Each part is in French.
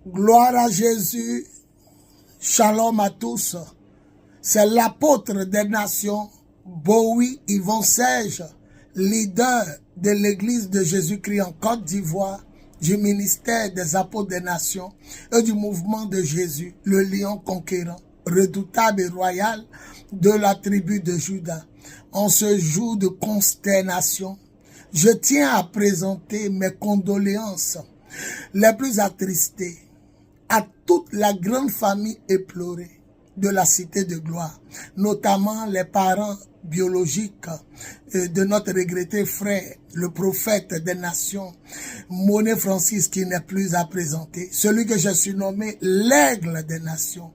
Gloire à Jésus. Shalom à tous. C'est l'apôtre des nations, Bowie Yvon Serge, leader de l'église de Jésus-Christ en Côte d'Ivoire, du ministère des apôtres des nations et du mouvement de Jésus, le lion conquérant, redoutable et royal de la tribu de Juda. En ce jour de consternation, je tiens à présenter mes condoléances les plus attristées à toute la grande famille éplorée de la cité de gloire, notamment les parents biologiques de notre regretté frère, le prophète des nations, Monet Francis, qui n'est plus à présenter, celui que je suis nommé l'aigle des nations.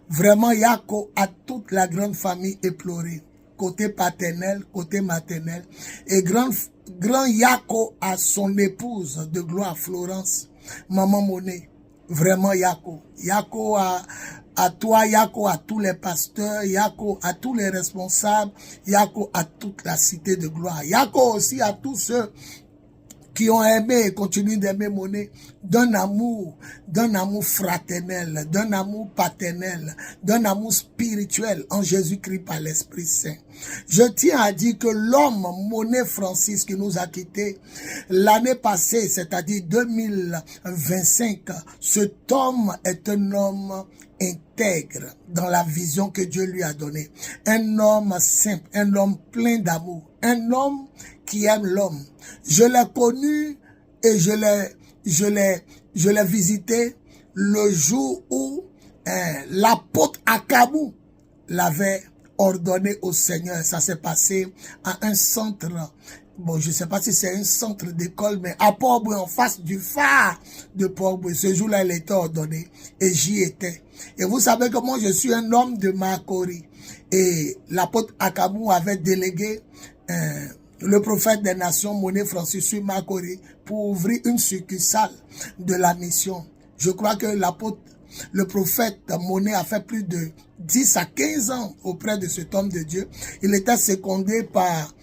Vraiment, Yako à toute la grande famille éplorée, côté paternel, côté maternel, et grand Yako à son épouse de gloire, Florence, maman Monet. Vraiment Yako. Yako à toi, Yako à tous les pasteurs, Yako à tous les responsables, Yako à toute la cité de gloire. Yako aussi à tous ceux qui ont aimé et continuent d'aimer Monet d'un amour fraternel, d'un amour paternel, d'un amour spirituel en Jésus-Christ par l'Esprit Saint. Je tiens à dire que l'homme Monet Francis qui nous a quittés l'année passée, c'est-à-dire 2025, cet homme est un homme intègre dans la vision que Dieu lui a donnée. Un homme simple, un homme plein d'amour, un homme qui aime l'homme. Je l'ai connu et je l'ai visité le jour où l'apôtre Akabou l'avait ordonné au Seigneur. Ça s'est passé à un centre, bon, je ne sais pas si c'est un centre d'école, mais à Port-Boué, en face du phare de Port-Boué. Ce jour-là, il était ordonné et j'y étais. Et vous savez que moi, je suis un homme de Makori. Et l'apôtre Akabou avait délégué le prophète des nations, Monet Francis sur Makori, pour ouvrir une succursale de la mission. Je crois que le prophète Monet a fait plus de 10 à 15 ans auprès de cet homme de Dieu. Il était secondé par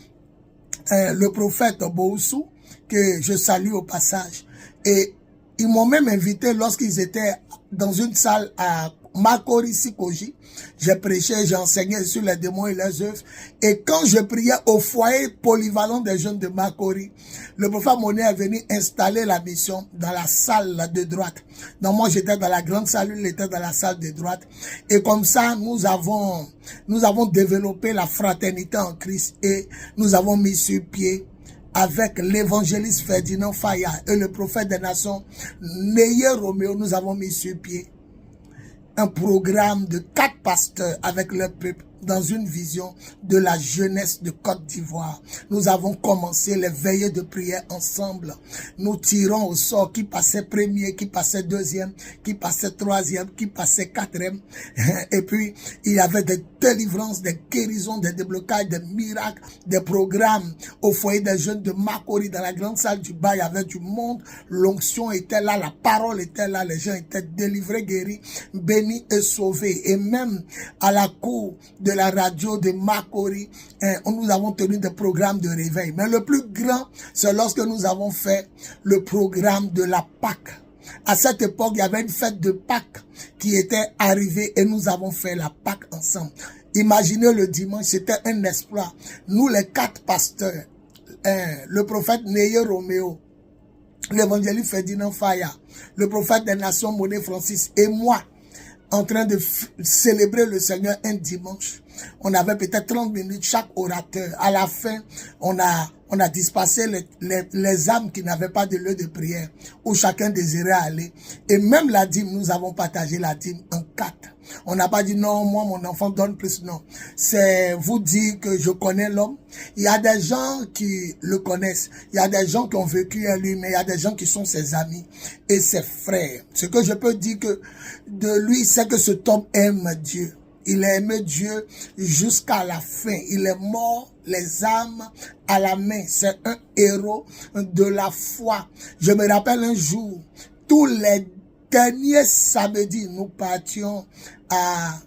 le prophète Boussou, que je salue au passage. Et ils m'ont même invité lorsqu'ils étaient dans une salle à Makori Sikoji. J'ai prêché, j'ai enseigné sur les démons et leurs œuvres. Et quand je priais au foyer polyvalent des jeunes de Makori, le prophète Monet est venu installer la mission dans la salle de droite. Donc moi j'étais dans la grande salle, il était dans la salle de droite. Et comme ça, nous avons développé la fraternité en Christ et nous avons mis sur pied avec l'évangéliste Ferdinand Faya et le prophète des nations, Neye Roméo, nous avons mis sur pied un programme de 4 pasteurs avec leur peuple dans une vision de la jeunesse de Côte d'Ivoire. Nous avons commencé les veillées de prière ensemble. Nous tirons au sort qui passait premier, qui passait deuxième, qui passait troisième, qui passait quatrième. Et puis, il y avait des délivrances, des guérisons, des déblocages, des miracles, des programmes au foyer des jeunes de Makori dans la grande salle du bas. Il y avait du monde. L'onction était là, la parole était là. Les gens étaient délivrés, guéris, bénis et sauvés. Et même à la cour de la radio de Makori, nous avons tenu des programmes de réveil. Mais le plus grand, c'est lorsque nous avons fait le programme de la Pâque. À cette époque, il y avait une fête de Pâques qui était arrivée et nous avons fait la Pâque ensemble. Imaginez le dimanche, c'était un exploit. Nous, les 4 pasteurs, le prophète Neye Roméo, l'évangéliste Ferdinand Faya, le prophète des nations Monet Francis et moi, en train de célébrer le Seigneur un dimanche. On avait peut-être 30 minutes chaque orateur. À la fin, on a dispersé les âmes qui n'avaient pas de lieu de prière, où chacun désirait aller. Et même la dîme, nous avons partagé la dîme en 4. On n'a pas dit non, moi mon enfant donne plus, non. C'est vous dire que je connais l'homme. Il y a des gens qui le connaissent. Il y a des gens qui ont vécu à lui, mais il y a des gens qui sont ses amis et ses frères. Ce que je peux dire que de lui, c'est que cet homme aime Dieu. Il a aimé Dieu jusqu'à la fin. Il est mort, les âmes à la main. C'est un héros de la foi. Je me rappelle un jour, tous les derniers samedis, nous partions à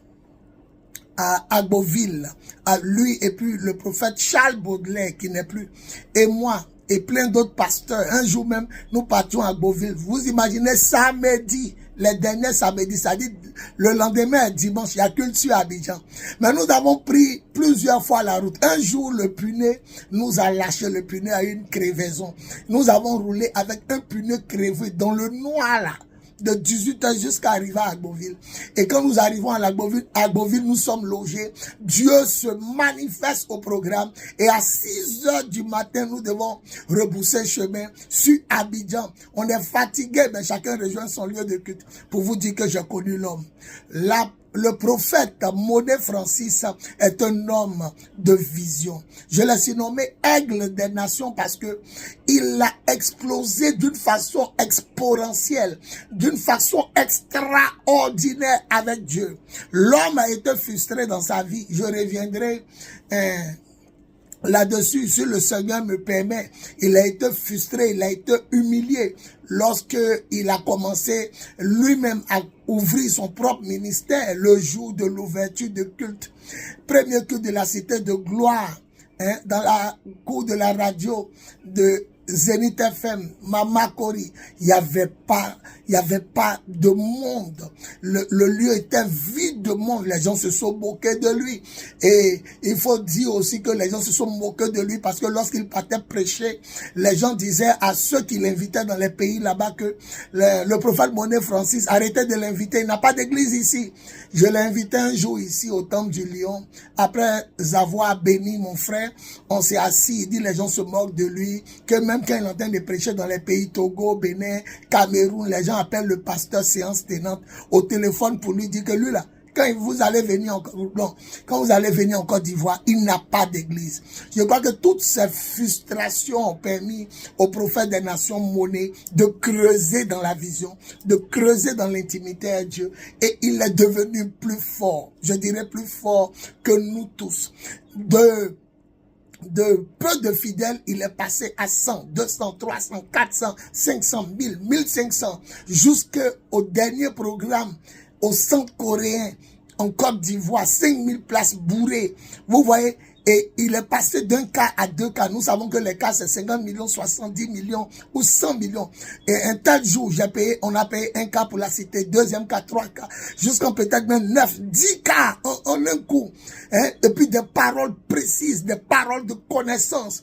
Beauville, à lui et puis le prophète Charles Baudelaire qui n'est plus, et moi et plein d'autres pasteurs. Un jour même, nous partions à Beauville. Vous imaginez samedi, les derniers samedis, c'est-à-dire le lendemain, dimanche, il y a culture à Abidjan. Mais nous avons pris plusieurs fois la route. Un jour, le pneu nous a lâché, le pneu a eu une crevaison. Nous avons roulé avec un pneu crevé dans le noir là, de 18h jusqu'à arriver à Agboville. Et quand nous arrivons à Agboville, nous sommes logés. Dieu se manifeste au programme. Et à 6h du matin, nous devons rebousser chemin sur Abidjan. On est fatigué, mais chacun rejoint son lieu de culte. Pour vous dire que j'ai connu l'homme. Le prophète Monet Francis est un homme de vision. Je l'ai surnommé Aigle des Nations parce que il a explosé d'une façon exponentielle, d'une façon extraordinaire avec Dieu. L'homme a été frustré dans sa vie. Je reviendrai là-dessus, si le Seigneur me permet. Il a été frustré, il a été humilié lorsque il a commencé lui-même à ouvrir son propre ministère le jour de l'ouverture de culte. Premier culte de la cité de gloire, dans la cour de la radio de Zénith FM, Mama Kori, il n'y avait pas de monde. Le lieu était vide de monde. Les gens se sont moqués de lui. Et il faut dire aussi que les gens se sont moqués de lui parce que lorsqu'il partait prêcher, les gens disaient à ceux qui l'invitaient dans les pays là-bas que le prophète Monet Francis, arrêtez de l'inviter. Il n'a pas d'église ici. Je l'ai invité un jour ici au Temple du Lion. Après avoir béni mon frère, on s'est assis. Il dit les gens se moquent de lui, que même quand il est en train de prêcher dans les pays Togo, Bénin, Cameroun, les gens appellent le pasteur séance tenante au téléphone pour lui dire que lui là, quand vous allez venir en Côte d'Ivoire, il n'a pas d'église. Je crois que toutes ces frustrations ont permis au prophète des nations Monet de creuser dans la vision, de creuser dans l'intimité à Dieu. Et il est devenu plus fort, je dirais plus fort que nous tous. De peu de fidèles, il est passé à 100, 200, 300, 400, 500, 1000, 1500, jusqu'au dernier programme au centre coréen en Côte d'Ivoire, 5000 places bourrées. Vous voyez, et il est passé d'un cas à deux cas. Nous savons que les cas, c'est 50 millions, 70 millions ou 100 millions. Et un tel jour, on a payé un cas pour la cité, deuxième cas, 3 cas, jusqu'en peut-être même 9, 10 cas en un coup. Et puis des paroles précises, des paroles de connaissance.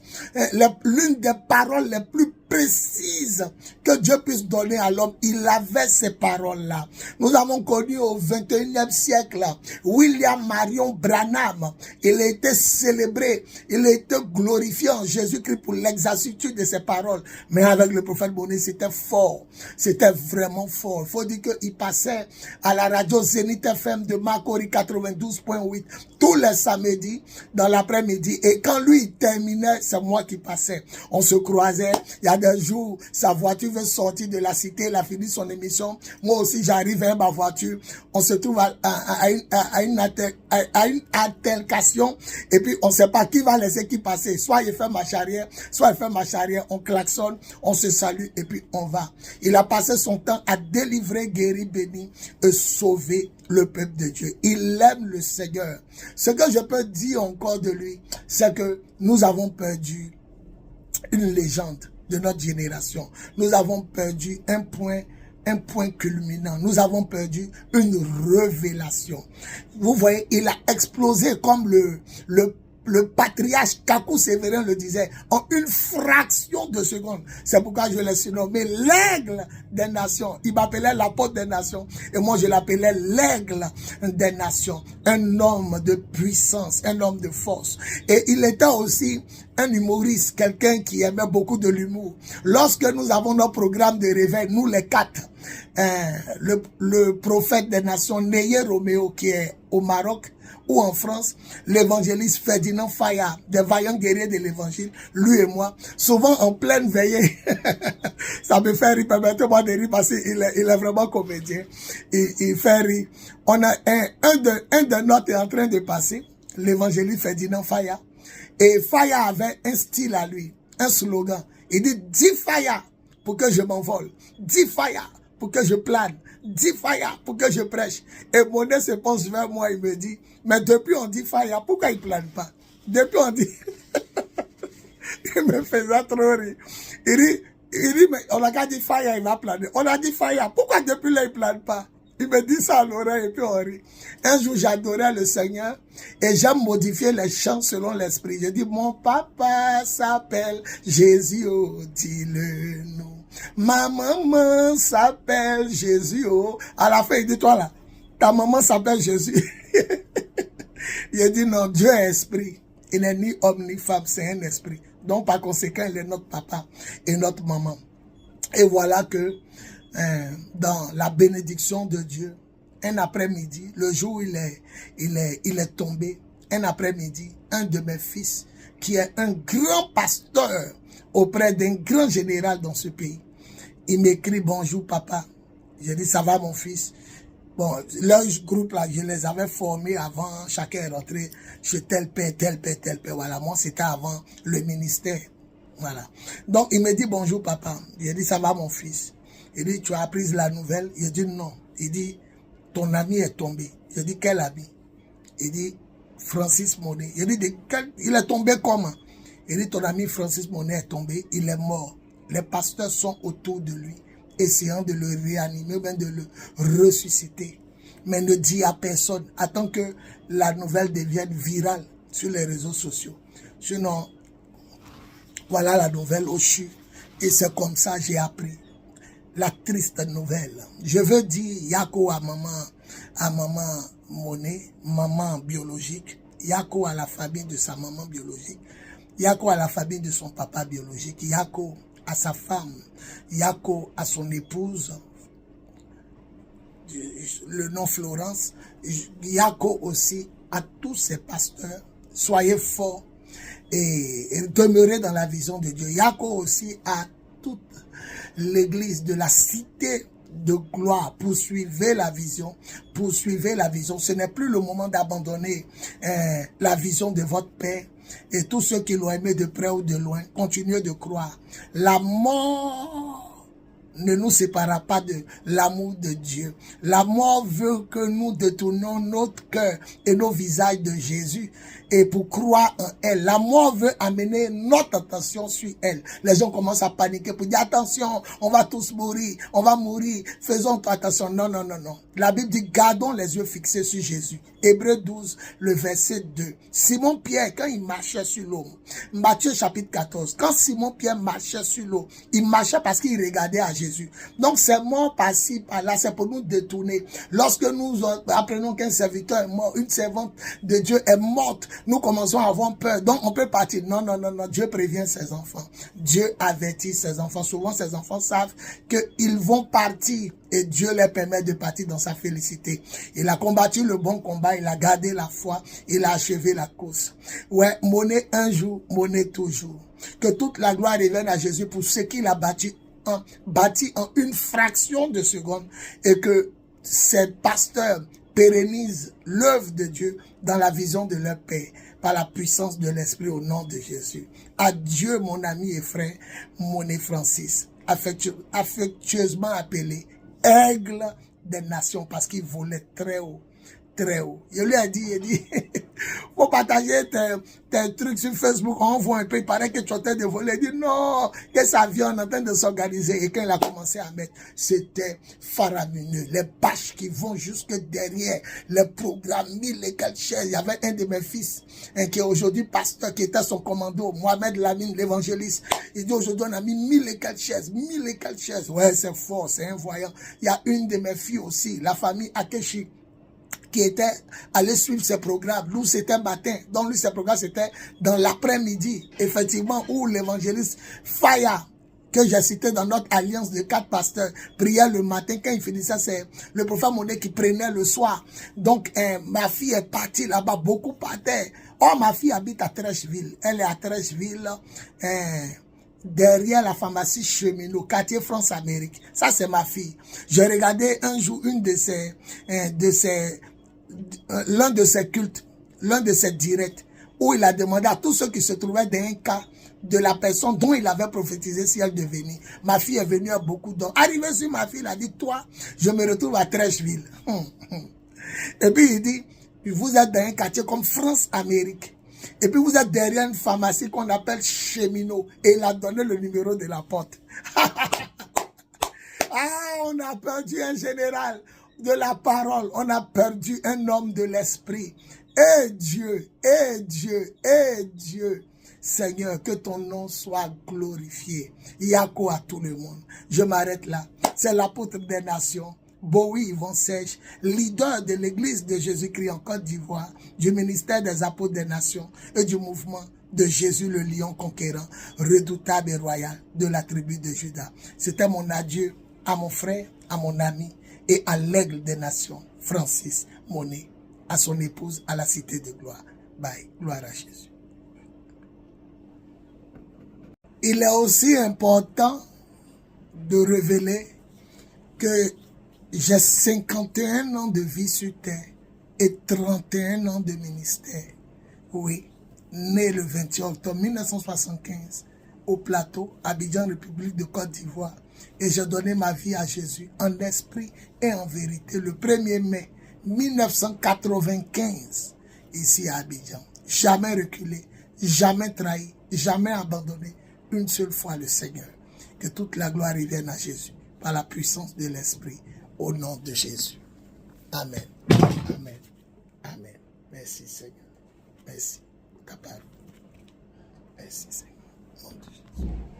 L'une des paroles les plus précises que Dieu puisse donner à l'homme, il avait ces paroles-là. Nous avons connu au 21e siècle William Marion Branham. Il a été célébré, il a été glorifié en Jésus-Christ pour l'exactitude de ses paroles. Mais avec le prophète Monet, c'était fort. C'était vraiment fort. Il faut dire qu'il passait à la radio Zénith FM de Makori 92.8 tous les samedis dans l'après-midi. Et quand lui il terminait, c'est moi qui passais. On se croisait. Il y a des jours, sa voiture veut sortir de la cité, il a fini son émission. Moi aussi, j'arrive avec ma voiture. On se trouve à une altercation. Et puis, on ne sait pas qui va laisser qui passer. Soit il fait marche arrière, soit il fait marche arrière. On klaxonne, on se salue et puis on va. Il a passé son temps à délivrer, guérir, bénir et sauver le peuple de Dieu. Il aime le Seigneur. Ce que je peux dire encore de lui, c'est que nous avons perdu une légende de notre génération. Nous avons perdu un point culminant. Nous avons perdu une révélation. Vous voyez, il a explosé comme le patriarche Kakou Sévérin le disait, en une fraction de seconde. C'est pourquoi je l'ai surnommé l'aigle des nations. Il m'appelait l'apôtre des nations. Et moi, je l'appelais l'aigle des nations. Un homme de puissance, un homme de force. Et il était aussi un humoriste, quelqu'un qui aimait beaucoup de l'humour. Lorsque nous avons nos programmes de réveil, nous les quatre, le prophète des nations, Neye Roméo, qui est au Maroc, ou en France, l'évangéliste Ferdinand Fayard, des vaillants guerriers de l'évangile, lui et moi, souvent en pleine veillée, ça me fait rire, permettez-moi de rire parce qu'il est vraiment comédien, il fait rire. On a un de nôtres est en train de passer, l'évangéliste Ferdinand Fayard, et Fayard avait un style à lui, un slogan, il dit, dis Fayard pour que je m'envole, dis Fayard pour que je plane, dis Fayard pour que je prêche. Et Monet se penche vers moi, il me dit, mais depuis on dit Fayard, pourquoi il ne plane pas? Depuis on dit, il me faisait trop rire. Il dit, Il dit, mais on a qu'à dire Faya, il va planer. On a dit Faya, pourquoi depuis là, il ne plane pas? Il me dit ça à l'oreille et puis on rit. Un jour, j'adorais le Seigneur et j'aime modifier les chants selon l'esprit. Je dis, mon papa s'appelle Jésus, oh, dis-le nous. Ma maman s'appelle Jésus, oh. À la fin, il dit, toi là, ta maman s'appelle Jésus. Il dit, non, Dieu est esprit. Il n'est ni homme ni femme, c'est un esprit. Donc, par conséquent, il est notre papa et notre maman. Et voilà que dans la bénédiction de Dieu, un après-midi, le jour où il est tombé, un après-midi, un de mes fils, qui est un grand pasteur auprès d'un grand général dans ce pays, il m'écrit, bonjour papa. J'ai dit, ça va mon fils? Bon, leur groupe là, je les avais formés avant, chacun est rentré chez tel père, tel père, tel père. Voilà, moi c'était avant le ministère. Voilà. Donc il me dit bonjour papa. J'ai dit ça va mon fils. Il dit tu as appris la nouvelle? Il dit non. Il dit ton ami est tombé. J'ai dit quel ami? Il dit Francis Monet. Il dit il est tombé comment? Il dit ton ami Francis Monet est tombé, il est mort. Les pasteurs sont autour de lui, essayant de le réanimer, ou bien de le ressusciter. Mais ne dis à personne, attends que la nouvelle devienne virale sur les réseaux sociaux. Sinon, voilà la nouvelle au CHU. Et c'est comme ça que j'ai appris la triste nouvelle. Je veux dire Yako à maman Monet, maman biologique, Yako à la famille de sa maman biologique, Yako à la famille de son papa biologique, Yako à sa femme, Yako à son épouse, le nom Florence, Yako aussi à tous ces pasteurs. Soyez forts et demeurez dans la vision de Dieu. Yako aussi à toute l'église de la cité de gloire. Poursuivez la vision. Poursuivez la vision. Ce n'est plus le moment d'abandonner la vision de votre Père. Et tous ceux qui l'ont aimé de près ou de loin, continuez de croire. La mort ne nous séparera pas de l'amour de Dieu. La mort veut que nous détournions notre cœur et nos visages de Jésus et pour croire en elle. La mort veut amener notre attention sur elle. Les gens commencent à paniquer pour dire attention, on va tous mourir, on va mourir, faisons attention. Non, non, non, non. La Bible dit gardons les yeux fixés sur Jésus. Hébreux 12, le verset 2. Simon Pierre, quand il marchait sur l'eau, Matthieu chapitre 14, quand Simon Pierre marchait sur l'eau, il marchait parce qu'il regardait à Jésus. Donc c'est mort par-ci, par-là, c'est pour nous détourner. Lorsque nous apprenons qu'un serviteur est mort, une servante de Dieu est morte, nous commençons à avoir peur. Donc on peut partir. Non, non, non, non. Dieu prévient ses enfants. Dieu avertit ses enfants. Souvent ses enfants savent qu'ils vont partir et Dieu leur permet de partir dans sa félicité. Il a combattu le bon combat, il a gardé la foi, il a achevé la course. Ouais, Monet un jour, Monet toujours. Que toute la gloire revienne à Jésus pour ce qu'il a bâti en une fraction de seconde et que ces pasteurs pérennisent l'œuvre de Dieu dans la vision de leur Père par la puissance de l'Esprit au nom de Jésus. Adieu mon ami et frère Monet Francis, affectueusement appelé Aigle des nations parce qu'il volait très haut. Très haut. Je lui ai dit, faut partager tes trucs sur Facebook, on voit un peu, il paraît que tu es en train de voler. Il dit non, que ça vient, on est en train de s'organiser. Et quand il a commencé à mettre, c'était faramineux. Les bâches qui vont jusque derrière, les programmes, 1000 et quelques chaises. Il y avait un de mes fils, qui est aujourd'hui pasteur, qui était son commando, Mohamed Lamine, l'évangéliste. Il dit aujourd'hui on a mis 1000 et quelques chaises, 1000 et quelques chaises. Ouais, c'est fort, c'est un voyant. Il y a une de mes filles aussi, la famille Akeshi, qui était allé suivre ses programmes. Nous, c'était matin. Donc, lui, ses programmes, c'était dans l'après-midi. Effectivement, où l'évangéliste Faya, que j'ai cité dans notre alliance de 4 pasteurs, priait le matin. Quand il finissait, c'est le prophète Monet qui prenait le soir. Donc, ma fille est partie là-bas, beaucoup partaient. Oh, ma fille habite à Trècheville. Elle est à Trècheville, derrière la pharmacie Cheminot, quartier France-Amérique. Ça, c'est ma fille. J'ai regardé un jour l'un de ses cultes, l'un de ses directs, où il a demandé à tous ceux qui se trouvaient dans un cas de la personne dont il avait prophétisé si elle devenait. Ma fille est venue à beaucoup d'hommes. Arrivé sur ma fille, il a dit, toi, je me retrouve à Trècheville. Et puis il dit, vous êtes dans un quartier comme France-Amérique. Et puis vous êtes derrière une pharmacie qu'on appelle Cheminot. Et il a donné le numéro de la porte. Ah, on a perdu un général de la parole. On a perdu un homme de l'esprit. Et Dieu, et Dieu, et Dieu. Seigneur, que ton nom soit glorifié. Yako à tout le monde. Je m'arrête là. C'est l'apôtre des nations, Bowie Yvon Sèche, leader de l'église de Jésus-Christ en Côte d'Ivoire, du ministère des apôtres des nations et du mouvement de Jésus le lion conquérant, redoutable et royal de la tribu de Juda. C'était mon adieu à mon frère, à mon ami et à l'aigle des nations, Francis Monet, à son épouse, à la cité de gloire. Bye, gloire à Jésus. Il est aussi important de révéler que j'ai 51 ans de vie sur terre et 31 ans de ministère. Oui, né le 28 octobre 1975 au plateau, Abidjan, République de Côte d'Ivoire. Et j'ai donné ma vie à Jésus en esprit et en vérité le 1er mai 1995 ici à Abidjan. Jamais reculé, jamais trahi, jamais abandonné. Une seule fois le Seigneur. Que toute la gloire revienne à Jésus par la puissance de l'Esprit au nom de Jésus. Amen. Amen. Amen. Merci Seigneur. Merci. Ta parole. Merci Seigneur. Au nom de Jésus.